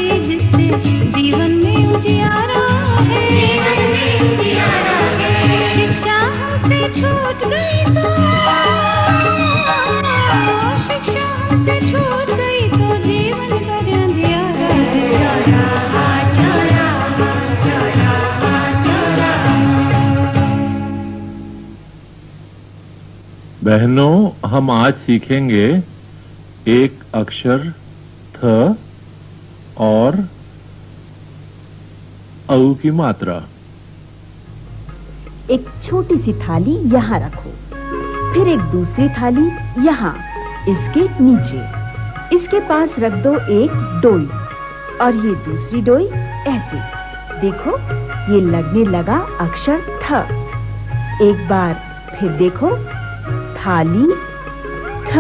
के जिससे जीवन में उजियारा है, शिक्षा हमसे छूट गई तो, शिक्षा हमसे छूट गई तो जीवन कर अंधियारा है। बहनों, हम आज सीखेंगे एक अक्षर थ और औ की मात्रा। एक छोटी सी थाली यहाँ रखो, फिर एक दूसरी थाली यहाँ इसके नीचे, इसके पास रख दो एक डोई और ये दूसरी डोई ऐसे। देखो ये लगने लगा अक्षर थ। एक बार फिर देखो, थाली थ।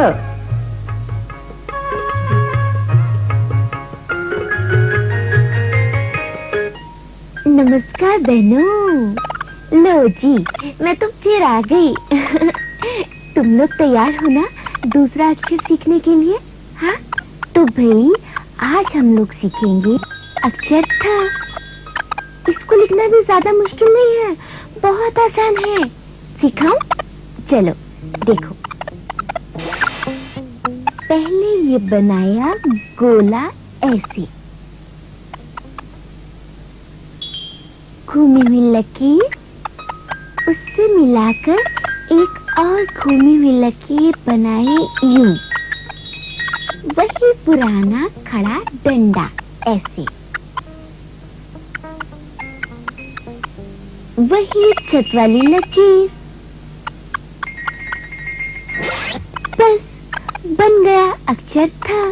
नमस्कार बहनों। लो जी, मैं तो फिर आ गई। तुम लोग तैयार हो ना दूसरा अक्षर सीखने के लिए? हाँ, तो भाई आज हम लोग सीखेंगे अक्षर थ। इसको लिखना भी ज्यादा मुश्किल नहीं है, बहुत आसान है। सिखाऊं? चलो देखो, पहले ये बनाया गोला ऐसे, घूमी हुई लकीर, उससे मिलाकर एक और घूमी हुई लकीर बनाए यूं, वही पुराना खड़ा डंडा ऐसे, वही छत वाली लकीर। बस बन गया अक्षर था।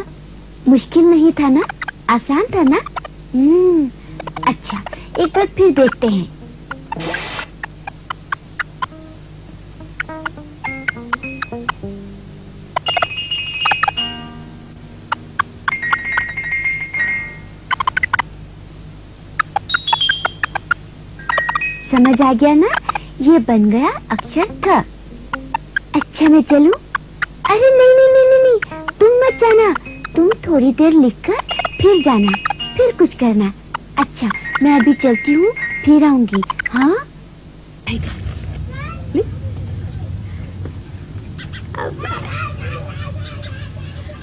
मुश्किल नहीं था ना, आसान था ना? अच्छा, एक बार फिर देखते हैं। समझ आ गया ना? ये बन गया अक्षर थ। अच्छा मैं चलूं? अरे नहीं नहीं नहीं नहीं नहीं, तुम मत जाना। तुम थोड़ी देर लिखकर फिर जाना, फिर कुछ करना। अच्छा मैं अभी चलती हूँ, फिर आऊंगी। हाँ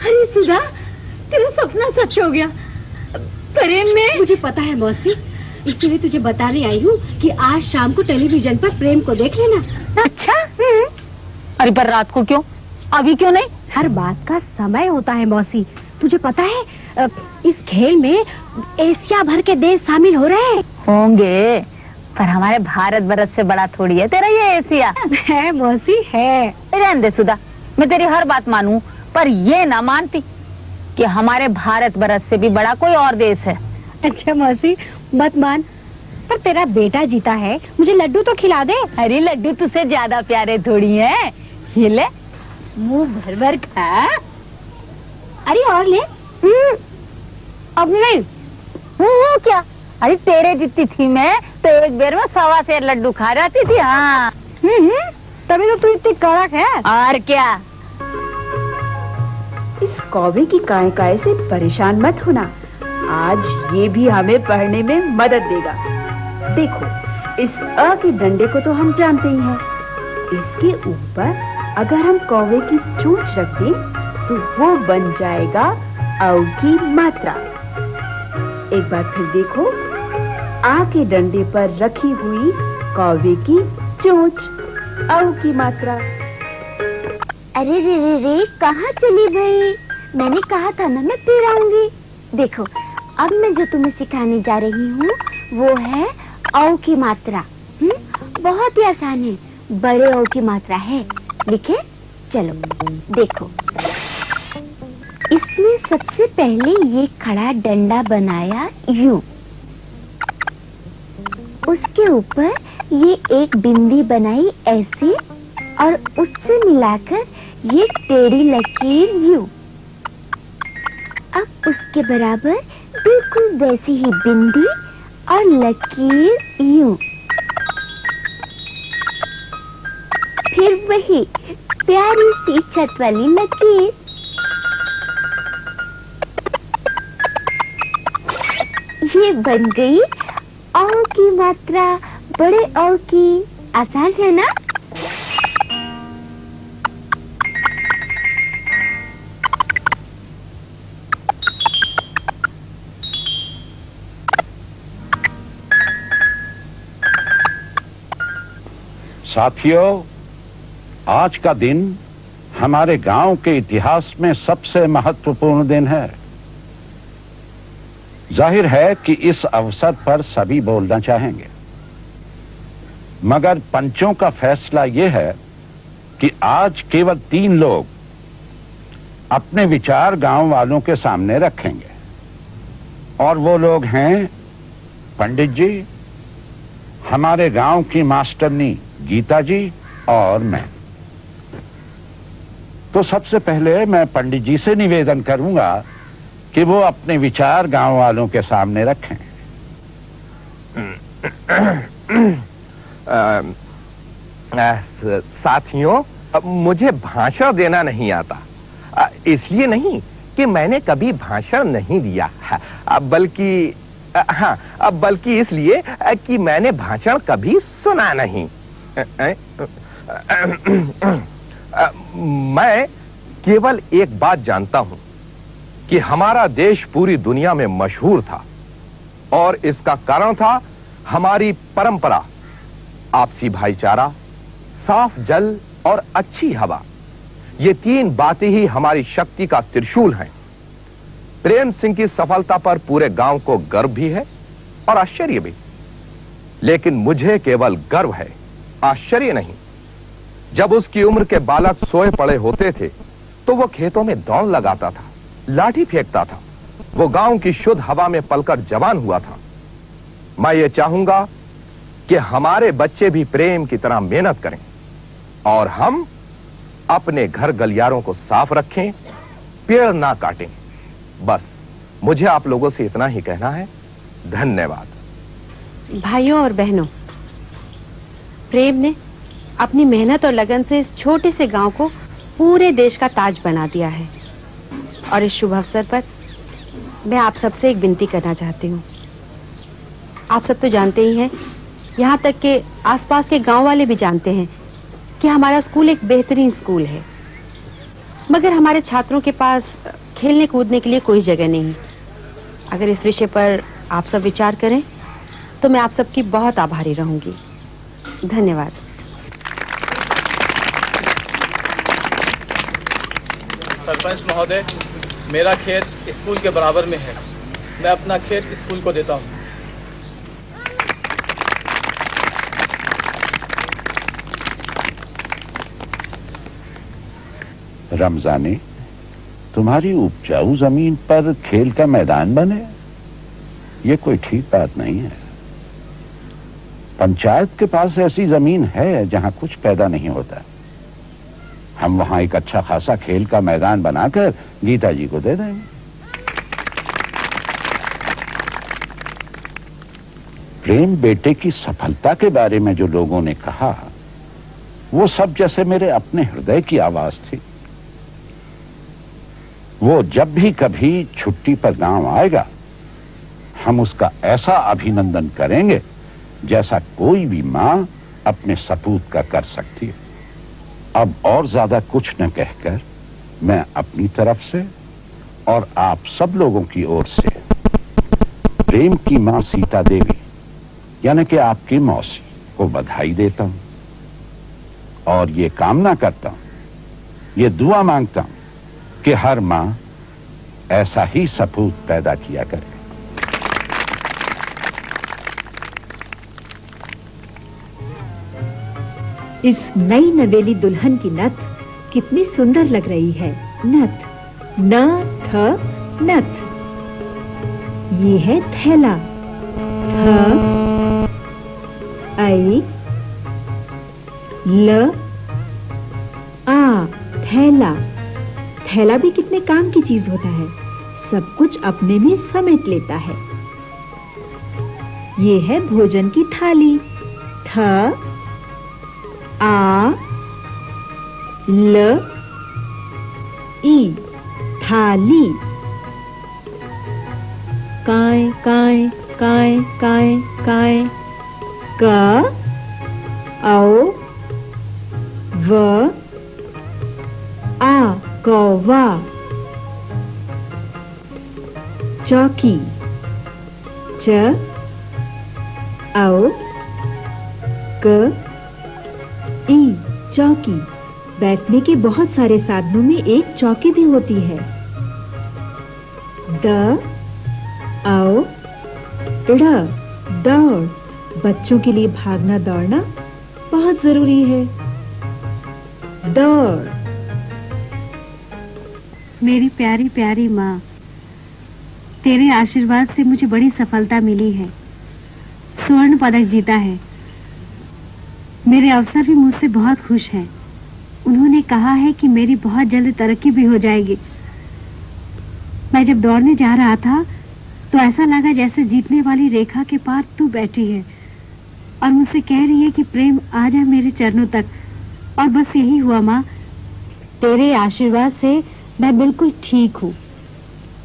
अरे सुधा, तेरा सपना सच हो गया। प्रेम में? मुझे पता है मौसी, इसीलिए तुझे बताने आई हूँ कि आज शाम को टेलीविजन पर प्रेम को देख लेना। अच्छा? अरे पर रात को क्यों? अभी क्यों नहीं? हर बात का समय होता है मौसी। तुझे पता है इस खेल में एशिया भर के देश शामिल हो रहे हैं। होंगे, पर हमारे भारत वर्ष से बड़ा थोड़ी है तेरा ये एशिया। है मौसी है। रहने दे सुधा, मैं तेरी हर बात मानूं, पर ये ना मानती कि हमारे भारत वर्ष से भी बड़ा कोई और देश है। अच्छा मौसी मत मान, पर तेरा बेटा जीता है, मुझे लड्डू तो खिला दे। अरे लड्डू तुझसे ज्यादा प्यारे थोड़ी है। ये ले, मुंह भर भर खा। अरे और ले। अब नहीं। क्या? अरे तेरे जितनी थी मैं तो एक बेर में 1.25 सेर लड्डू खा जाती थी। हाँ तभी तो तू इतनी कड़क है। और क्या? इस कौवे की काय काय से परेशान मत होना, आज ये भी हमें पढ़ने में मदद देगा। देखो, इस अ के डंडे को तो हम जानते ही हैं। इसके ऊपर अगर हम कौवे की चोंच रख दें तो वो बन जाएगा औ की मात्रा। एक बार फिर देखो, आ के डंडे पर रखी हुई कौवे की चोंच, औ की मात्रा। अरे रे रे रे, कहाँ चली गई? मैंने कहा था ना मैं फिर आऊंगी। देखो, अब मैं जो तुम्हें सिखाने जा रही हूँ वो है औ की मात्रा। बहुत ही आसान है, बड़े औ की मात्रा है। लिखे? चलो देखो, इसमें सबसे पहले ये खड़ा डंडा बनाया यूं, उसके ऊपर ये एक बिंदी बनाई ऐसे और उससे मिलाकर ये टेढ़ी लकीर यूं। अब उसके बराबर बिल्कुल वैसी ही बिंदी और लकीर यूं, फिर वही प्यारी सी छत वाली लकीर। ये बन गई औ की मात्रा बड़े औ की। आसान है ना? साथियों, आज का दिन हमारे गांव के इतिहास में सबसे महत्वपूर्ण दिन है। जाहिर है कि इस अवसर पर सभी बोलना चाहेंगे, मगर पंचों का फैसला यह है कि आज केवल 3 लोग अपने विचार गांव वालों के सामने रखेंगे, और वो लोग हैं पंडित जी, हमारे गांव की मास्टरनी गीता जी और मैं। तो सबसे पहले मैं पंडित जी से निवेदन करूंगा कि वो अपने विचार गांव वालों के सामने रखें। साथियों, मुझे भाषण देना नहीं आता। इसलिए नहीं कि मैंने कभी भाषण नहीं दिया, बल्कि इसलिए कि मैंने भाषण कभी सुना नहीं। मैं केवल एक बात जानता हूं कि हमारा देश पूरी दुनिया में मशहूर था, और इसका कारण था हमारी परंपरा, आपसी भाईचारा, साफ जल और अच्छी हवा। ये 3 बातें ही हमारी शक्ति का त्रिशूल हैं। प्रेम सिंह की सफलता पर पूरे गांव को गर्व भी है और आश्चर्य भी, लेकिन मुझे केवल गर्व है, आश्चर्य नहीं। जब उसकी उम्र के बालक सोए पड़े होते थे तो वो खेतों में दौड़ लगाता था, लाठी फेंकता था। वो गांव की शुद्ध हवा में पलकर जवान हुआ था। मैं ये चाहूंगा कि हमारे बच्चे भी प्रेम की तरह मेहनत करें, और हम अपने घर गलियारों को साफ रखें, पेड़ ना काटें। बस मुझे आप लोगों से इतना ही कहना है। धन्यवाद। भाइयों और बहनों, प्रेम ने अपनी मेहनत और लगन से इस छोटे से गांव को पूरे देश का ताज बना दिया है, और इस शुभ अवसर पर मैं आप सबसे एक विनती करना चाहती हूँ। आप सब तो जानते ही हैं, यहाँ तक के आसपास के गांव वाले भी जानते हैं कि हमारा स्कूल एक बेहतरीन स्कूल है, मगर हमारे छात्रों के पास खेलने कूदने के लिए कोई जगह नहीं। अगर इस विषय पर आप सब विचार करें तो मैं आप सबकी बहुत आभारी रहूंगी। धन्यवाद। सरपंच महोदय, मेरा खेत स्कूल के बराबर में है। मैं अपना खेत स्कूल को देता हूँ। रमजानी, तुम्हारी उपजाऊ जमीन पर खेल का मैदान बने, ये कोई ठीक बात नहीं है। पंचायत के पास ऐसी जमीन है जहां कुछ पैदा नहीं होता। हम वहां एक अच्छा खासा खेल का मैदान बनाकर गीता जी को दे देंगे। प्रेम बेटे की सफलता के बारे में जो लोगों ने कहा, वो सब जैसे मेरे अपने हृदय की आवाज थी। वो जब भी कभी छुट्टी पर गांव आएगा, हम उसका ऐसा अभिनंदन करेंगे जैसा कोई भी मां अपने सपूत का कर सकती है। अब और ज्यादा कुछ न कहकर मैं अपनी तरफ से और आप सब लोगों की ओर से प्रेम की मां सीता देवी, यानी कि आपकी मौसी को बधाई देता हूं, और ये कामना करता हूं, ये दुआ मांगता हूं कि हर मां ऐसा ही सपूत पैदा किया करे। इस नई नवेली दुल्हन की नथ कितनी सुंदर लग रही है। नथ, न थ नथ। ये है थैला। थ आई ल आ, थैला। थैला भी कितने काम की चीज होता है, सब कुछ अपने में समेट लेता है। ये है भोजन की थाली। थ आ ल ई, थाली। काय काय काय काय काय क औ व आ कौवा चौकी च औ क ई चौकी। बैठने के बहुत सारे साधनों में एक चौकी भी होती है। द औ ड़ दौड़। बच्चों के लिए भागना दौड़ना बहुत जरूरी है। दौड़। मेरी प्यारी प्यारी माँ, तेरे आशीर्वाद से मुझे बड़ी सफलता मिली है। स्वर्ण पदक जीता है। मेरे अफसर भी मुझसे बहुत खुश हैं। उन्होंने कहा है कि मेरी बहुत जल्द तरक्की भी हो जाएगी। मैं जब दौड़ने जा रहा था तो ऐसा लगा जैसे जीतने वाली रेखा के पार तू बैठी है और मुझसे कह रही है कि प्रेम आ जा मेरे चरणों तक। और बस यही हुआ माँ। तेरे आशीर्वाद से मैं बिल्कुल ठीक हूँ।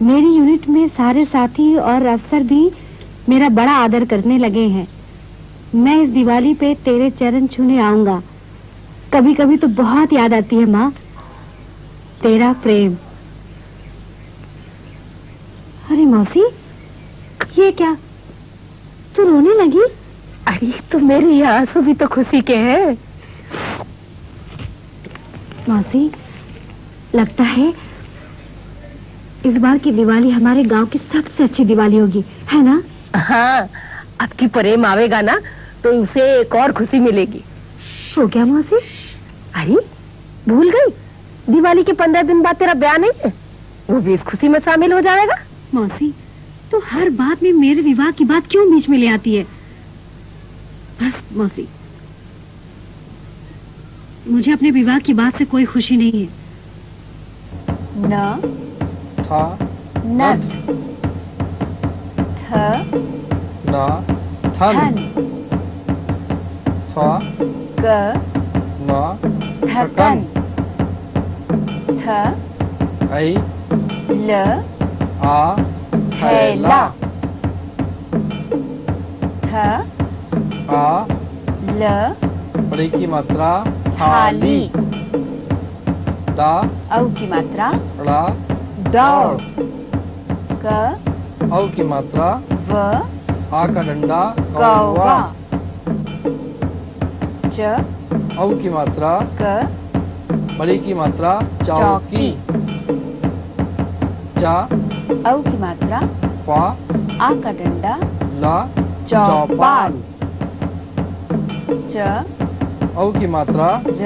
मेरी यूनिट में सारे साथी और अफसर भी मेरा बड़ा आदर करने लगे हैं। मैं इस दिवाली पे तेरे चरण छूने आऊंगा। कभी कभी तो बहुत याद आती है माँ। तेरा प्रेम। अरे मौसी, ये क्या, तू रोने लगी? अरे तो मेरे ये आंसू भी तो खुशी के हैं। मौसी, लगता है इस बार की दिवाली हमारे गांव की सबसे अच्छी दिवाली होगी, है ना? हाँ, अब की प्रेम आवेगा ना तो उसे एक और खुशी मिलेगी। हो क्या मौसी? अरे भूल गई, दिवाली के 15 दिन बाद तेरा ब्याह नहीं है? वो भी इस खुशी में शामिल हो जाएगा। मौसी, तो हर बात में मेरे विवाह की बात क्यों बीच में ले आती है? बस मौसी, मुझे अपने विवाह की बात से कोई खुशी नहीं है। न था नथ थ ना थन था क ना थकन थ ऐ ल आ थैला थ आ ल बड़ी की मात्रा थाली दा औ की मात्रा ड़ा दौड़ क औ की मात्रा व आ का डंडा कौवा च औ की मात्रा क बड़ी की मात्रा चौकी चा औ की मात्रा पा आ का डंडा ला चौपाल च औ की मात्रा र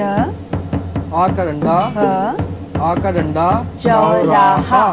आ का डंडा ह आ का डंडा चौराहा